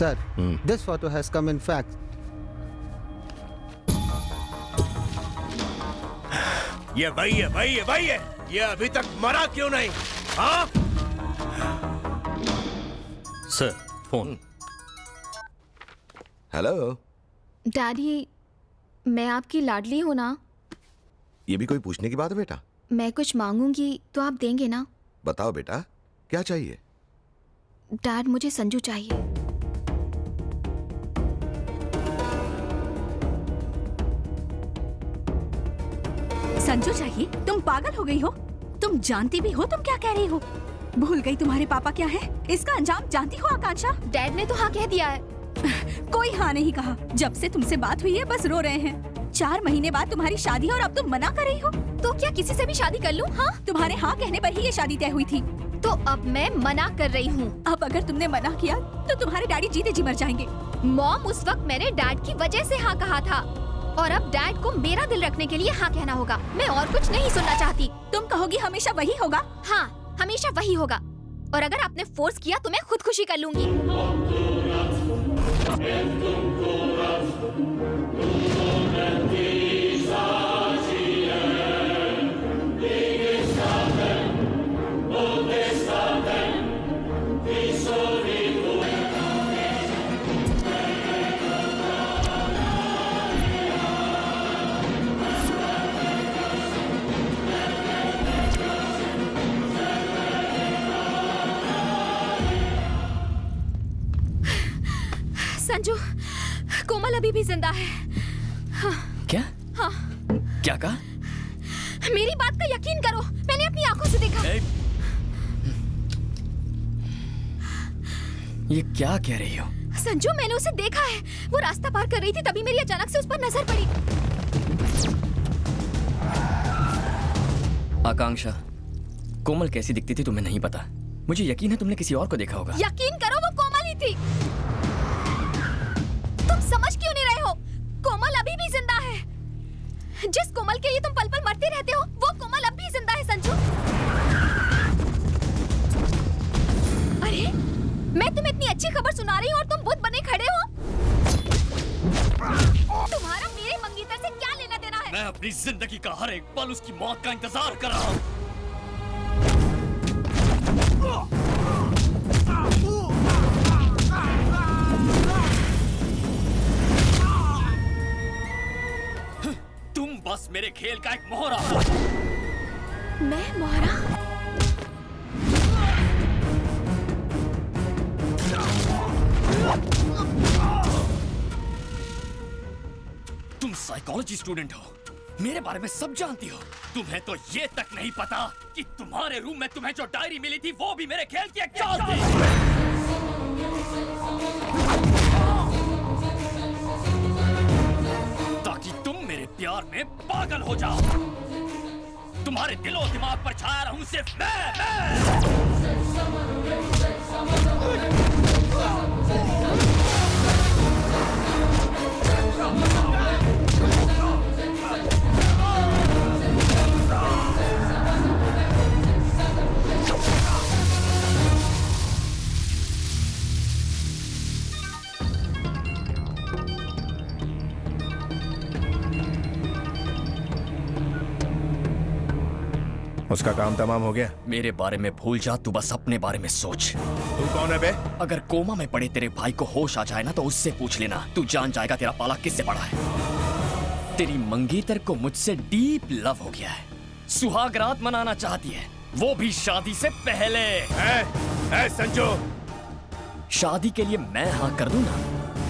Sir, this photo has come in fax. ये वही है। ये अभी तक मरा क्यों नहीं? हाँ? Sir, phone. हेलो। डैडी, मैं आपकी लाडली हूँ ना? ये भी कोई पूछने की बात है बेटा? मैं कुछ मांगूंगी तो आप देंगे ना? बताओ बेटा, क्या चाहिए? डैड, मुझे संजू चाहिए। संजू चाहिए? तुम पागल हो गई हो? तुम जानती भी हो तुम क्या कह रही हो? भूल गई तुम्हारे पापा क्या है? इसका अंजाम जानती हो आकांक्षा? डैड ने तो हाँ कह दिया है। कोई हाँ नहीं कहा। जब से तुमसे बात हुई है बस रो रहे हैं। 4 महीने बाद तुम्हारी शादी है और अब तुम मना कर रही हो। तो क्या किसी से भी शादी कर लूं? हाँ, तुम्हारे हाँ कहने पर ही ये शादी तय हुई थी। तो अब मैं मना कर रही हूँ। अब अगर तुमने मना किया तो तुम्हारे डैडी जीते जी मर जाएंगे। मॉम, उस वक्त मैंने डैड की वजह से हाँ कहा था और अब डैड को मेरा दिल रखने के लिए हाँ कहना होगा। मैं और कुछ नहीं सुनना चाहती। तुम कहोगी हमेशा वही होगा? हाँ, हमेशा वही होगा। और अगर आपने फोर्स किया तो मैं खुदकुशी कर लूंगी। संजू, कोमल अभी भी जिंदा है। हाँ। क्या? हाँ। क्या कहा? मेरी बात का यकीन करो, मैंने अपनी आंखों से देखा। ये क्या कह रही हो? संजू, मैंने उसे देखा है। वो रास्ता पार कर रही थी, तभी मेरी अचानक से उस पर नजर पड़ी। आकांक्षा, कोमल कैसी दिखती थी तुम्हें नहीं पता। मुझे यकीन है तुमने किसी और को देखा होगा। यकीन करो, वो कोमल ही थी। तुम समझ क्यों नहीं रहे हो? कोमल अभी भी जिंदा है। जिस कोमल के लिए तुम पल पल मरते रहते हो, वो कोमल अब भी जिंदा है संजू। अरे, मैं तुम्हें इतनी अच्छी खबर सुना रही हूँ और तुम बुत बने खड़े हो। तुम्हारा मेरे मंगीतर से क्या लेना देना है? मैं अपनी जिंदगी का हर एक पल उसकी मौत का इंतजार कर रहा हूँ। तुम बस मेरे खेल का एक मोहरा हो। मैं मोहरा? तुम साइकोलॉजी स्टूडेंट हो, मेरे बारे में सब जानती हो। तुम्हें तो ये तक नहीं पता कि तुम्हारे रूम में तुम्हें जो डायरी मिली थी वो भी मेरे खेल की एक चाल थी। ताकि तुम मेरे प्यार में पागल हो जाओ। तुम्हारे दिलो दिमाग पर छाया रहूं सिर्फ मैं। उसका काम तमाम हो गया। मेरे बारे में भूल जा, तू बस अपने बारे में सोच। तू कौन है बे? अगर कोमा में पड़े तेरे भाई को होश आ जाए ना तो उससे पूछ लेना। तू जान जाएगा तेरा पाला किससे पड़ा है। तेरी मंगेतर को मुझसे डीप लव हो गया है। सुहाग रात मनाना चाहती है, वो भी शादी से पहले। ए संजू, शादी के लिए मैं हाँ कर दूं ना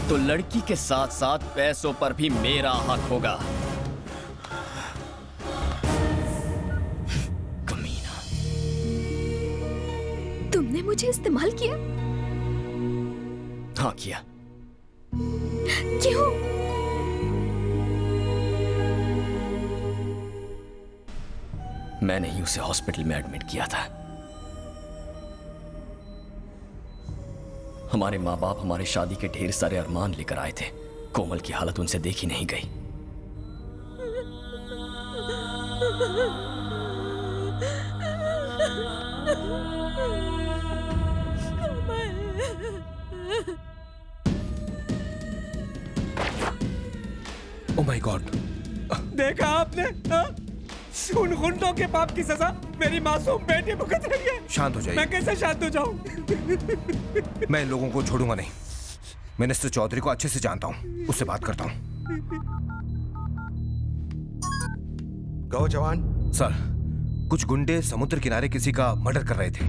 तो लड़की के साथ साथ पैसों पर भी मेरा हक होगा। तुमने मुझे इस्तेमाल किया? हाँ किया। क्यों? मैंने ही उसे हॉस्पिटल में एडमिट किया था। हमारे माँ बाप हमारे शादी के ढेर सारे अरमान लेकर आए थे। कोमल की हालत उनसे देखी नहीं गई। ओह माय गॉड, देखा आपने? हाँ? उन गुंडों के पाप की सजा मेरी मासूम बेटी भुगत रही है। शांत हो जाइए। मैं कैसे शांत हो जाऊं? मैं इन लोगों को छोड़ूंगा नहीं। मिनिस्टर चौधरी को अच्छे से जानता हूं, उससे बात करता हूं। कहो जवान। सर, कुछ गुंडे समुद्र किनारे किसी का मर्डर कर रहे थे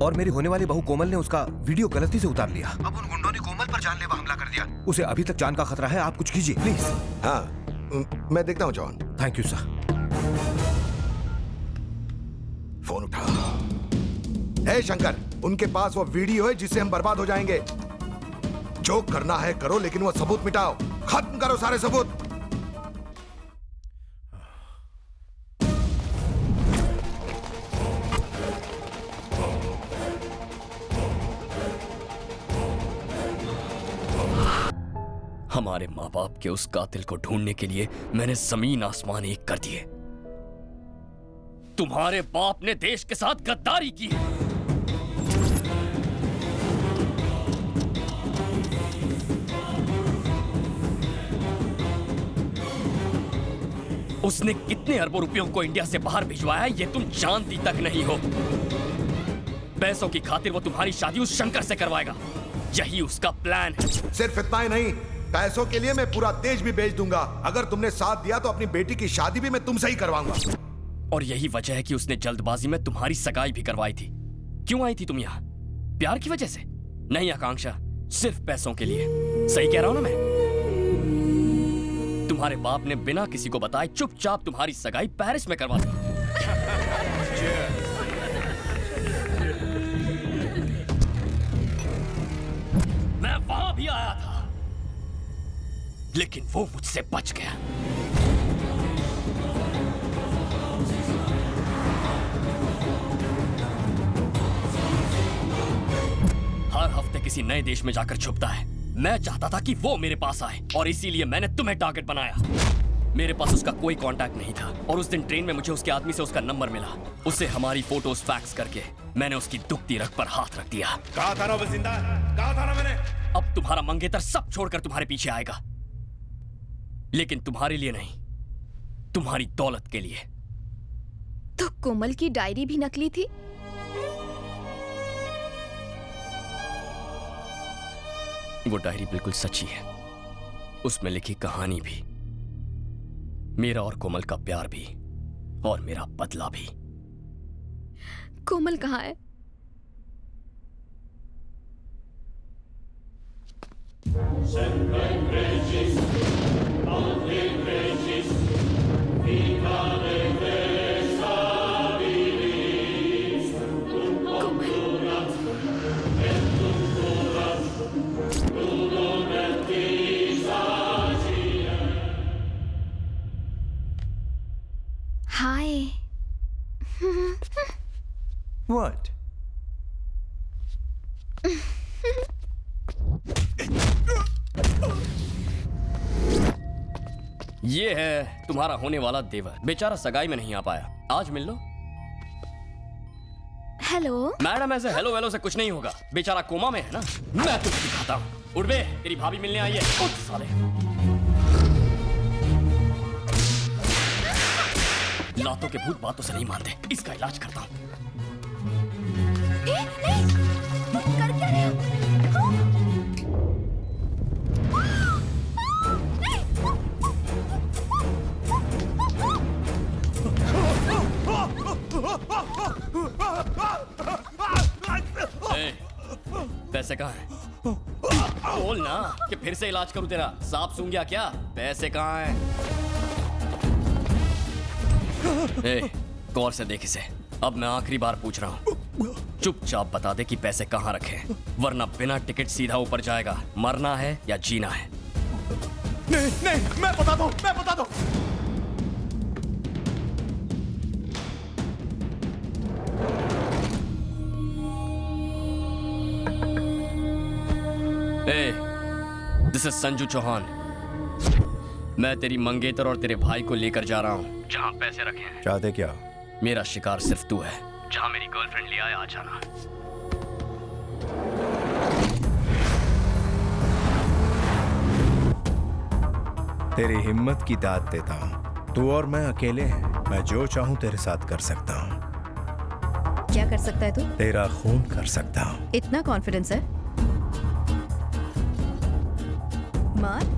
और मेरी होने वाली बहू कोमल ने उसका वीडियो गलती से उतार लिया। अब उन गुंडों ने कोमल पर जानलेवा हमला कर दिया। उसे अभी तक जान का खतरा है, आप कुछ कीजिए प्लीज। हाँ, मैं देखता हूँ जवान। Thank you sir. फोन उठा। हे शंकर, उनके पास वो वीडियो है जिससे हम बर्बाद हो जाएंगे। जो करना है करो, लेकिन वो सबूत मिटाओ। खत्म करो सारे सबूत। हमारे माँ बाप के उस कातिल को ढूंढने के लिए मैंने जमीन आसमान एक कर दिए। तुम्हारे बाप ने देश के साथ गद्दारी की है। उसने कितने अरबों रुपयों को इंडिया से बाहर भिजवाया ये तुम जानती तक नहीं हो। पैसों की खातिर वो तुम्हारी शादी उस शंकर से करवाएगा, यही उसका प्लान है। सिर्फ इतना ही नहीं, पैसों के लिए मैं पूरा देश भी बेच दूंगा। अगर तुमने साथ दिया तो अपनी बेटी की शादी भी मैं तुमसे ही करवाऊंगा। और यही वजह है कि उसने जल्दबाजी में तुम्हारी सगाई भी करवाई थी। क्यों आई थी तुम यहाँ? प्यार की वजह से? नहीं आकांक्षा, सिर्फ पैसों के लिए। सही कह रहा हूं ना मैं? तुम्हारे बाप ने बिना किसी को बताए चुपचाप तुम्हारी सगाई पेरिस में करवा दी। मैं वहां भी आया था, लेकिन वो मुझसे बच गया। हर हफ्ते किसी नए देश में जाकर छुपता है। मैं चाहता था कि वो मेरे पास आए और इसीलिए मैंने तुम्हें टारगेट बनाया। मेरे पास उसका कोई कांटेक्ट नहीं था और उस दिन ट्रेन में मुझे उसके आदमी से उसका नंबर मिला। उसे हमारी फोटोज फैक्स करके मैंने उसकी दुखती रग पर हाथ रख दिया। कहा था ना वो जिंदा है, कहा था ना मैंने। अब तुम्हारा मंगेतर सब छोड़कर तुम्हारे पीछे आएगा, लेकिन तुम्हारे लिए नहीं, तुम्हारी दौलत के लिए। तो कोमल की डायरी भी नकली थी? वो डायरी बिल्कुल सच्ची है। उसमें लिखी कहानी भी, मेरा और कोमल का प्यार भी, और मेरा बदला भी। कोमल कहाँ है? हाय। What? ये है तुम्हारा होने वाला देवर। बेचारा सगाई में नहीं आ पाया, आज मिल लो। हेलो मैडम, ऐसे हेलो वेलो से कुछ नहीं होगा। बेचारा कोमा में है ना, मैं तुझे दिखाता हूँ। उठ बे, तेरी भाभी मिलने आई है। उठ साले। लातों के भूत बातों से नहीं मानते, इसका इलाज करता हूँ। नहीं, तुम कर क्या रहे हो? पैसे कहाँ हैं? बोल ना कि फिर से इलाज करूं तेरा। सांप सूंघ गया क्या? पैसे कहाँ हैं? गौर से देख इसे। अब मैं आखिरी बार पूछ रहा हूँ, चुपचाप बता दे कि पैसे कहाँ रखे हैं, वरना बिना टिकट सीधा ऊपर जाएगा। मरना है या जीना है? नहीं नहीं, मैं बता दूं। This is Sanju Chauhan. मैं तेरी मंगेतर और तेरे भाई को लेकर जा रहा हूँ जहाँ पैसे रखे हैं। चाहते क्या? मेरा शिकार सिर्फ तू है। जहाँ मेरी गर्लफ्रेंड ले आया, आ जाना। तेरी हिम्मत की दाद देता हूँ। तू और मैं अकेले हैं। मैं जो चाहूँ तेरे साथ कर सकता हूँ। क्या कर सकता है तू? तेरा खून कर सकता हूँ। इतना कॉन्फिडेंस है? मार।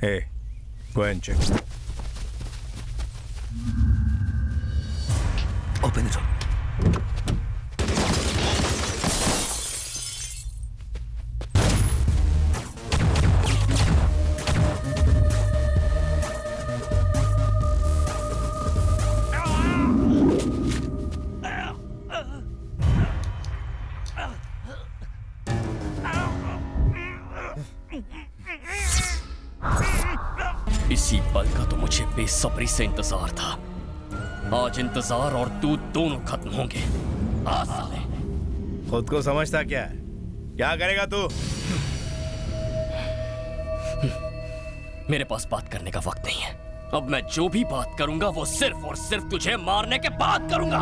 Hey, go and check. Open the door. इसी पल का तो मुझे बेसब्री से इंतजार था। आज इंतजार और तू दोनों खत्म होंगे। आ साले। खुद को समझता क्या है? क्या करेगा तू? मेरे पास बात करने का वक्त नहीं है। अब मैं जो भी बात करूंगा वो सिर्फ और सिर्फ तुझे मारने के बाद करूंगा।